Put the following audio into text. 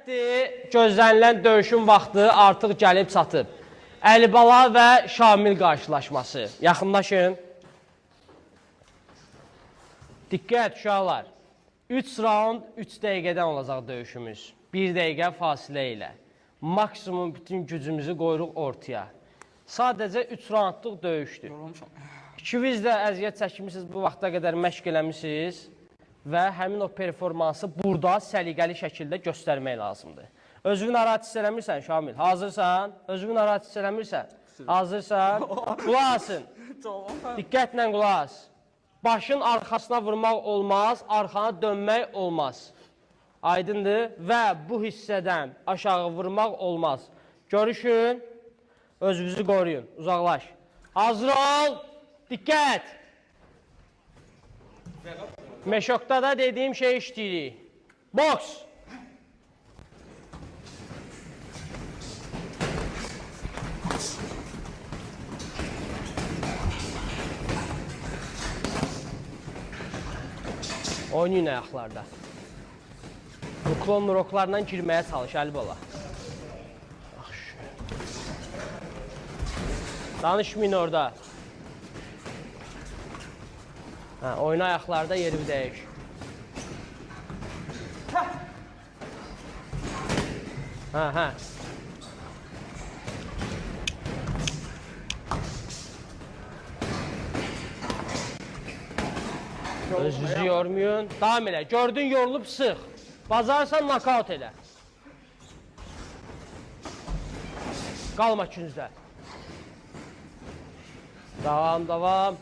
Nəhayətdir, gözlənilən döyüşün vaxtı artıq gəlib çatıb. Əlibala və Şamil qarşılaşması. Yaxınlaşın. Diqqət uşaqlar. 3 raund 3 dəqiqədən olacaq döyüşümüz. 1 dəqiqə fasilə ilə. Maksimum bütün gücümüzü qoyuruq ortaya. Sadəcə 3 raundluq döyüşdür. İkiniz də əziyyət çəkmişsiniz, bu vaxta qədər məşq eləmişsiniz və həmin o performansı burada səliqəli şəkildə göstərmək lazımdır. Özünü narahat hiss eləmirsən Şamil? Hazırsan? Özünü narahat hiss eləmirsən? Hazırsan? Qulaq asın. Diqqətlə qulaq as. Başın arxasına vurmaq olmaz, arxana dönmək olmaz. Aydındır və bu hissədən aşağı vurmaq olmaz. Görüşün, özünüzü qoruyun, uzaqlaş. Hazır ol, diqqət. Meşokda da dediyim şey işləyirik. Boks. Oynayın ayaqlarda. Ruklon roklarla girməyə çalış, Əlibala. Danışmayın orada. Oyna ayaqlarda yeri bir dəyiş. Hə. Özünüzü yormayın. Davam elə. Gördün, yorulub sıx. Bacarsan nokaut elə. Qalma küncdə. Davam.